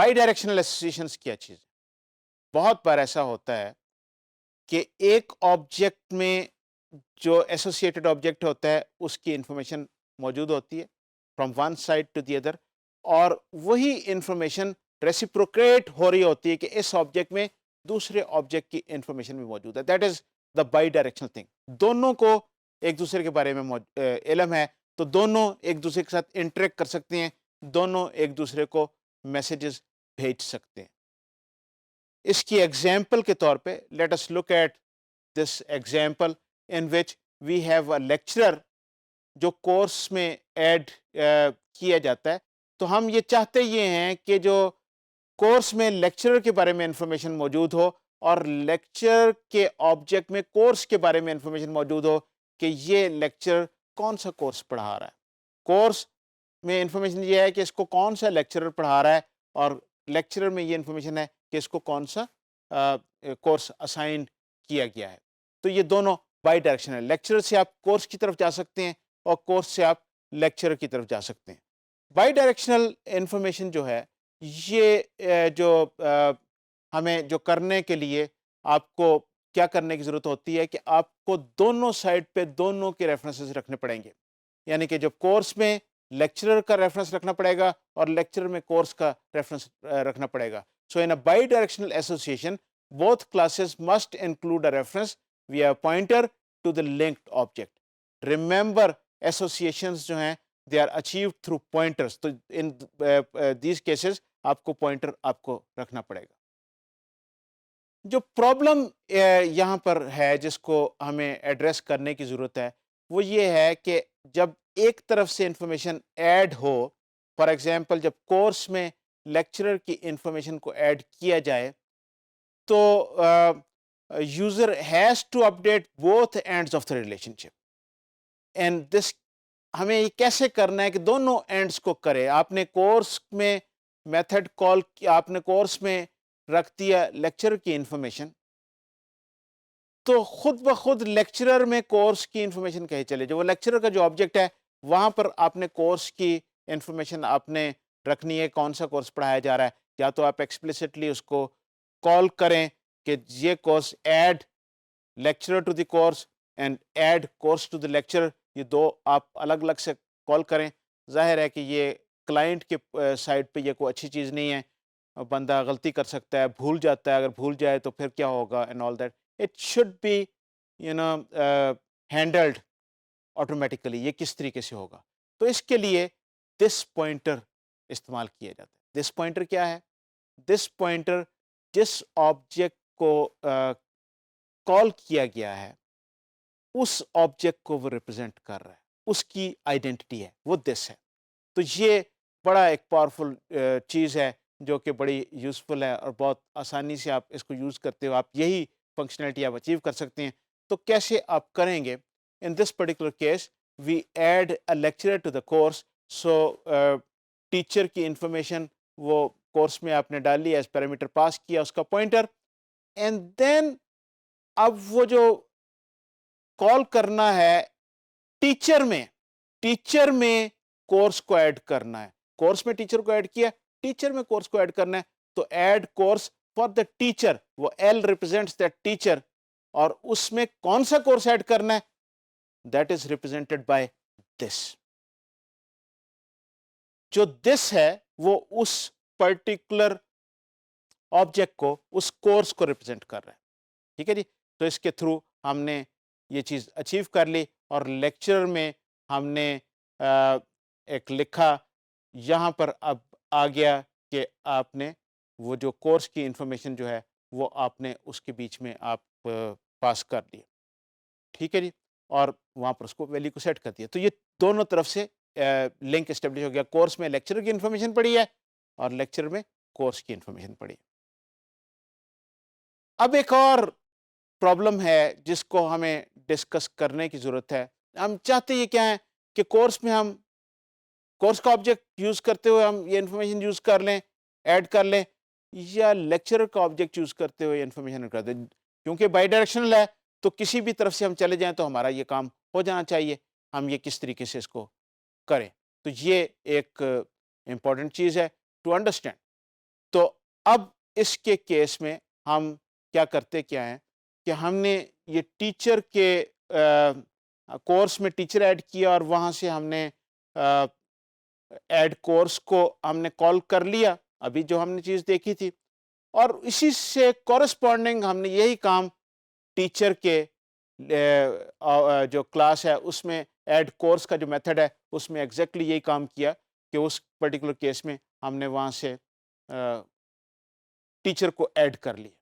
By directional associations کیا چیز ہے؟ بہت بار ایسا ہوتا ہے کہ ایک آبجیکٹ میں جو ایسوسیٹڈ آبجیکٹ ہوتا ہے اس کی انفارمیشن موجود ہوتی ہے from one side to the other, اور وہی انفارمیشن ریسیپروکیٹ ہو رہی ہوتی ہے کہ اس آبجیکٹ میں دوسرے آبجیکٹ کی انفارمیشن بھی موجود ہے. That is the by directional thing. دونوں کو ایک دوسرے کے بارے میں علم ہے، تو دونوں ایک دوسرے کے ساتھ انٹریکٹ کر سکتے ہیں، دونوں ایک دوسرے کو میسیجز بھیج سکتے ہیں. اس کی ایگزامپل کے طور پہ late us look at this example in which we have a lecturer جو کورس میں ایڈ کیا جاتا ہے. تو ہم یہ چاہتے یہ ہیں کہ جو کورس میں لیکچرر کے بارے میں انفارمیشن موجود ہو اور لیکچر کے آبجیکٹ میں کورس کے بارے میں انفارمیشن موجود ہو کہ یہ لیکچر کون سا کورس پڑھا رہا ہے. کورس میں انفارمیشن یہ ہے کہ اس کو کون سا لیکچرر پڑھا رہا ہے، اور لیکچرر میں یہ انفارمیشن ہے کہ اس کو کون سا کورس اسائن کیا گیا ہے. تو یہ دونوں بائی ڈائریکشن ہے. لیکچرر سے آپ کورس کی طرف جا سکتے ہیں اور کورس سے آپ لیکچرر کی طرف جا سکتے ہیں. بائی ڈائریکشنل انفارمیشن جو ہے یہ جو ہمیں جو کرنے کے لیے آپ کو کیا کرنے کی ضرورت ہوتی ہے کہ آپ کو دونوں سائڈ پہ دونوں کے ریفرنسز رکھنے پڑیں گے. یعنی کہ جو کورس میں لیکچرر کا ریفرنس رکھنا پڑے گا اور لیکچرر میں کورس کا ریفرنس رکھنا پڑے گا. سو ان اے by directional association both classes must include a reference via pointer to the linked object. Remember associations جو ہیں they are achieved through pointers. تو in these cases آپ کو پوائنٹر آپ کو رکھنا پڑے گا. جو پرابلم یہاں پر ہے جس کو ہمیں ایڈریس کرنے کی ضرورت ہے وہ یہ ہے کہ جب ایک طرف سے انفارمیشن ایڈ ہو، فار ایگزامپل جب کورس میں لیکچرر کی انفارمیشن کو ایڈ کیا جائے تو user has to update both ends of the relationship. And this ہمیں یہ کیسے کرنا ہے کہ دونوں اینڈز کو کرے. آپ نے کورس میں میتھڈ کال کیا، آپ نے کورس میں رکھ دیا لیکچرر کی انفارمیشن، تو خود بخود لیکچرر میں کورس کی انفارمیشن کہیں چلے جو وہ لیکچرر کا جو آبجیکٹ ہے وہاں پر آپ نے کورس کی انفارمیشن آپ نے رکھنی ہے، کون سا کورس پڑھایا جا رہا ہے. یا تو آپ ایکسپلیسٹلی اس کو کال کریں کہ یہ course add lecturer to the course and add course to the lecturer, یہ دو آپ الگ الگ سے کال کریں. ظاہر ہے کہ یہ کلائنٹ کے سائڈ پہ یہ کوئی اچھی چیز نہیں ہے، بندہ غلطی کر سکتا ہے، بھول جاتا ہے، اگر بھول جائے تو پھر کیا ہوگا and all that. It should be handled automatically. یہ کس طریقے سے ہوگا؟ تو اس کے لیے دس پوائنٹر استعمال کیا جاتا ہے. دس پوائنٹر کیا ہے؟ دس پوائنٹر جس آبجیکٹ کو کال کیا گیا ہے اس آبجیکٹ کو وہ ریپرزینٹ کر رہا ہے، اس کی آئیڈینٹی ہے، وہ دس ہے. تو یہ بڑا ایک پاورفل چیز ہے جو کہ بڑی یوزفل ہے اور بہت آسانی سے آپ اس کو یوز کرتے ہو آپ یہی فنکشنلٹی آپ اچیو کر سکتے ہیں. تو کیسے آپ کریں گے؟ In this particular case we had a lecturer to the course. So teacher کی انفارمیشن وہ کورس میں آپ نے ڈالی ایز پیرامیٹر پاس کیا اس کا پوائنٹر، اینڈ دین اب وہ جو کال کرنا ہے ٹیچر میں کورس کو ایڈ کرنا ہے. کورس میں ٹیچر کو ایڈ کیا، ٹیچر میں کورس کو ایڈ کرنا ہے. تو add course for the teacher, وہ ایل ریپرزینٹس دیٹ ٹیچر، اور اس میں کون سا کورس ایڈ کرنا ہے that is represented by this. جو دس ہے وہ اس پرٹیکولر آبجیکٹ کو، اس کورس کو ریپرزینٹ کر رہا ہے. ٹھیک ہے جی. تو اس کے تھرو ہم نے یہ چیز اچیو کر لی، اور لیکچر میں ہم نے ایک لکھا یہاں پر اب آ گیا کہ آپ نے وہ جو کورس کی انفارمیشن جو ہے وہ آپ نے اس کے بیچ میں آپ پاس کر دیا. ٹھیک ہے جی. اور وہاں پر اس کو ویلیو کو سیٹ کر دیا. تو یہ دونوں طرف سے لنک اسٹیبلش ہو گیا. کورس میں لیکچر کی انفارمیشن پڑی ہے اور لیکچر میں کورس کی انفارمیشن پڑی ہے. اب ایک اور پرابلم ہے جس کو ہمیں ڈسکس کرنے کی ضرورت ہے. ہم چاہتے یہ کیا ہے کہ کورس میں ہم کورس کا آبجیکٹ یوز کرتے ہوئے ہم یہ انفارمیشن یوز کر لیں، ایڈ کر لیں، یا لیکچرر کا آبجیکٹ یوز کرتے ہوئے انفارمیشن کر دیں. کیونکہ بائی ڈائریکشنل ہے تو کسی بھی طرف سے ہم چلے جائیں تو ہمارا یہ کام ہو جانا چاہیے. ہم یہ کس طریقے سے اس کو کریں. تو یہ ایک امپورٹنٹ چیز ہے ٹو انڈرسٹینڈ. تو اب اس کے کیس میں ہم کیا کرتے کیا ہیں کہ ہم نے یہ ٹیچر کے کورس میں ٹیچر ایڈ کیا اور وہاں سے ہم نے ایڈ کورس کو ہم نے کال کر لیا، ابھی جو ہم نے چیز دیکھی تھی، اور اسی سے کورسپونڈنگ ہم نے یہی کام ٹیچر کے جو کلاس ہے اس میں ایڈ کورس کا جو میتھڈ ہے اس میں ایگزیکٹلی یہی کام کیا کہ اس پرٹیکولر کیس میں ہم نے وہاں سے ٹیچر کو ایڈ کر لیا۔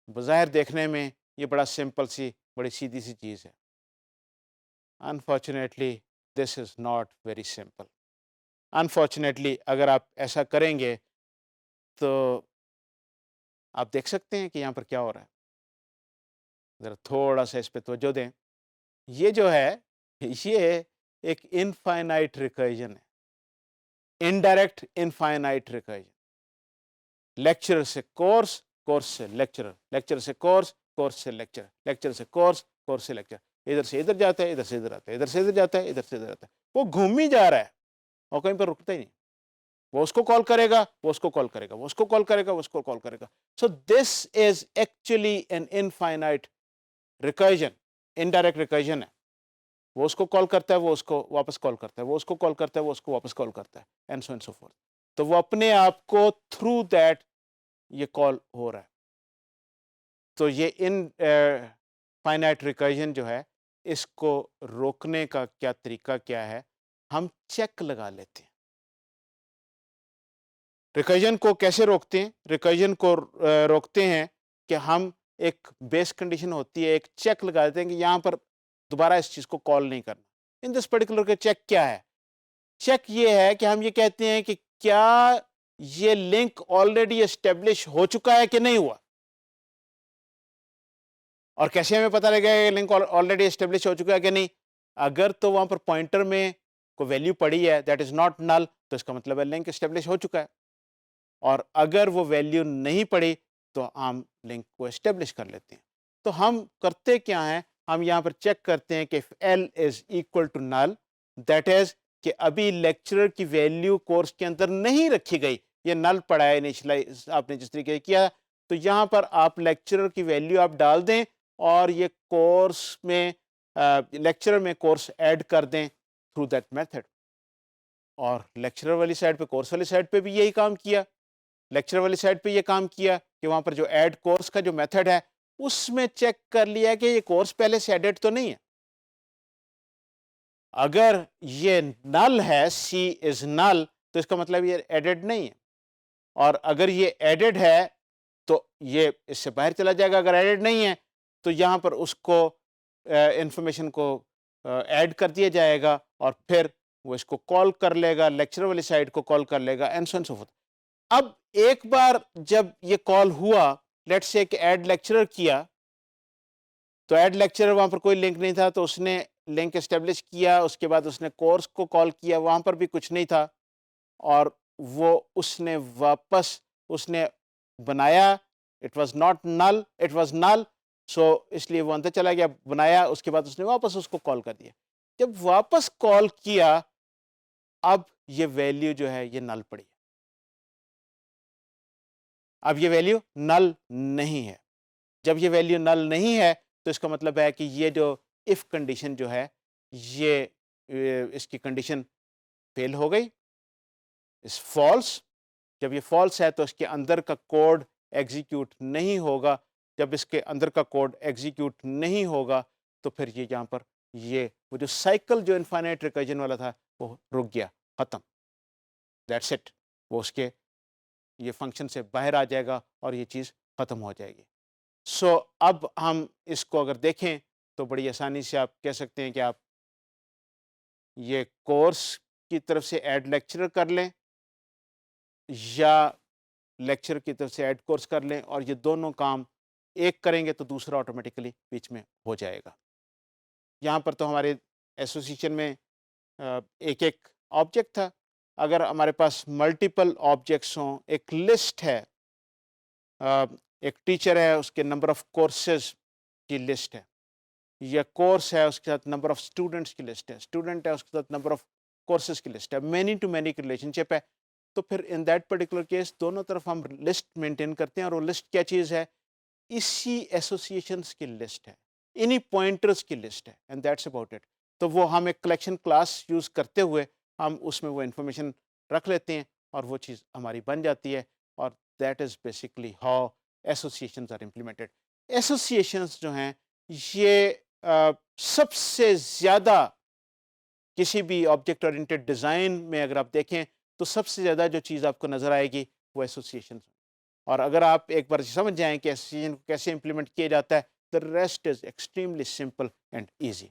بظاہر دیکھنے میں یہ بڑا سمپل سی، بڑی سیدھی سی چیز ہے۔ Unfortunately this is not very simple. Unfortunately اگر آپ ایسا کریں گے تو آپ دیکھ سکتے ہیں کہ یہاں پر کیا ہو رہا ہے۔ ذرا تھوڑا سا اس پہ توجہ دیں۔ یہ جو ہے یہ ایک انفائنائٹ ریکرجن ہے، انڈائریکٹ انفائنائٹ ریکرجن۔ لیکچر سے کورس، کورس سے لیکچر، لیکچر سے کورس، کورس سے لیکچر، لیکچر سے کورس، کورس سے لیکچر، ادھر سے ادھر جاتا ہے، ادھر سے ادھر آتا ہے، ادھر سے ادھر جاتا ہے، ادھر سے ادھر آتا ہے، وہ گھوم ہی جا رہا ہے اور کہیں پر رکتا ہی نہیں۔ وہ اس کو کال کرے گا، وہ اس کو کال کرے گا، وہ اس کو کال کرے گا، وہ اس کو کال کرے گا۔ So this is actually an infinite recursion, indirect recursion ہے۔ وہ اس کو کال کرتا ہے، وہ اس کو واپس کال کرتا ہے، وہ اس کو کال کرتا ہے، وہ اس کو واپس کال کرتا ہے، and so and so fourth. تو وہ اپنے آپ کو تھرو دیٹ یہ کال ہو رہا ہے۔ تو یہ ان فائنائٹ ریکرجن جو ہے اس کو روکنے کا کیا طریقہ کیا ہے؟ ہم چیک لگا لیتے ہیں۔ ریکرجن کو کیسے روکتے ہیں؟ ریکرجن کو روکتے ہیں کہ ہم ایک بیس کنڈیشن ہوتی ہے، ایک چیک لگا دیتے ہیں کہ یہاں پر دوبارہ اس چیز کو کال نہیں کرنا۔ ان دس پرٹیکولر کا چیک کیا ہے؟ چیک یہ ہے کہ ہم یہ کہتے ہیں کہ کیا یہ لنک آلریڈی اسٹیبلش ہو چکا ہے کہ نہیں ہوا؟ اور کیسے ہمیں پتہ لگے کہ لنک آلریڈی اسٹیبلش ہو چکا ہے کہ نہیں؟ اگر تو وہاں پر پوائنٹر میں کوئی ویلیو پڑی ہے دیٹ از ناٹ نل، تو اس کا مطلب ہے لنک اسٹیبلش ہو چکا ہے۔ اور اگر وہ ویلیو نہیں پڑی تو ہم لنک کو اسٹیبلش کر لیتے ہیں۔ تو ہم کرتے کیا ہیں؟ ہم یہاں پر چیک کرتے ہیں کہ L is equal to null، that is کہ ابھی لیکچرر کی ویلیو کورس کے اندر نہیں رکھی گئی، یہ نل پڑا ہے انیشلائز آپ نے جس طریقے سے کیا، تو یہاں پر آپ لیکچرر کی ویلیو آپ ڈال دیں اور یہ کورس میں لیکچرر میں کورس ایڈ کر دیں تھرو دیٹ میتھڈ۔ اور لیکچرر والی سائڈ پہ، کورس والی سائڈ پہ بھی یہی کام کیا۔ لیکچر والی سائڈ پہ یہ کام کیا کہ وہاں پر جو ایڈ کورس کا جو میتھڈ ہے اس میں چیک کر لیا کہ یہ کورس پہلے سے ایڈٹ تو نہیں ہے۔ اگر یہ نل ہے، سی از نل، تو اس کا مطلب یہ ایڈڈ نہیں ہے، اور اگر یہ ایڈڈ ہے تو یہ اس سے باہر چلا جائے گا۔ اگر ایڈڈ نہیں ہے تو یہاں پر اس کو انفارمیشن کو ایڈ کر دیا جائے گا اور پھر وہ اس کو کال کر لے گا، لیکچر والی سائڈ کو کال کر لے گا، and so and so forth. اب ایک بار جب یہ کال ہوا، لیٹ سے کہ ایڈ لیکچرر کیا، تو ایڈ لیکچرر وہاں پر کوئی لنک نہیں تھا، تو اس نے لنک اسٹیبلش کیا، اس کے بعد اس نے کورس کو کال کیا، وہاں پر بھی کچھ نہیں تھا، اور وہ اس نے واپس اس نے بنایا، it was not null, it was null, so اس لیے وہ اندر چلا گیا، بنایا، اس کے بعد اس نے واپس اس کو کال کر دیا۔ جب واپس کال کیا، اب یہ ویلیو جو ہے یہ نل پڑی، اب یہ ویلیو نل نہیں ہے۔ جب یہ ویلیو نل نہیں ہے تو اس کا مطلب ہے کہ یہ جو اف کنڈیشن جو ہے یہ اس کی کنڈیشن فیل ہو گئی، اس فالس۔ جب یہ فالس ہے تو اس کے اندر کا کوڈ ایگزیکیوٹ نہیں ہوگا۔ جب اس کے اندر کا کوڈ ایگزیکیوٹ نہیں ہوگا تو پھر یہ یہاں پر یہ وہ جو سائیکل جو انفائنائٹ ریکرجن والا تھا وہ رک گیا، ختم، دیٹس اٹ۔ وہ اس کے یہ فنکشن سے باہر آ جائے گا اور یہ چیز ختم ہو جائے گی۔ سو اب ہم اس کو اگر دیکھیں تو بڑی آسانی سے آپ کہہ سکتے ہیں کہ آپ یہ کورس کی طرف سے ایڈ لیکچرر کر لیں یا لیکچر کی طرف سے ایڈ کورس کر لیں، اور یہ دونوں کام ایک کریں گے تو دوسرا آٹومیٹیکلی بیچ میں ہو جائے گا۔ یہاں پر تو ہمارے ایسوسیشن میں ایک ایک آبجیکٹ تھا۔ اگر ہمارے پاس ملٹیپل آبجیکٹس ہوں، ایک لسٹ ہے، ایک ٹیچر ہے، اس کے نمبر آف کورسز کی لسٹ ہے، یا کورس ہے اس کے ساتھ نمبر آف اسٹوڈنٹس کی لسٹ ہے، اسٹوڈنٹ ہے اس کے ساتھ نمبر آف کورسز کی لسٹ ہے، مینی ٹو مینی کی ریلیشن شپ ہے۔ تو پھر ان دیٹ پرٹیکولر کیس دونوں طرف ہم لسٹ مینٹین کرتے ہیں، اور وہ لسٹ کیا چیز ہے؟ اسی ایسوسیشنس کی لسٹ ہے، انہی پوائنٹرز کی لسٹ ہے، اینڈ دیٹس اباؤٹ اٹ. تو وہ ہم ایک کلیکشن کلاس یوز کرتے ہوئے ہم اس میں وہ انفارمیشن رکھ لیتے ہیں اور وہ چیز ہماری بن جاتی ہے، اور that is basically how associations are implemented. Associations جو ہیں یہ سب سے زیادہ کسی بھی آبجیکٹ اورینٹیڈ ڈیزائن میں اگر آپ دیکھیں تو سب سے زیادہ جو چیز آپ کو نظر آئے گی وہ ایسوسیشن. اور اگر آپ ایک بار سمجھ جائیں کہ ایسوسیشن کو کیسے امپلیمنٹ کیا جاتا ہے، the rest is extremely simple and easy.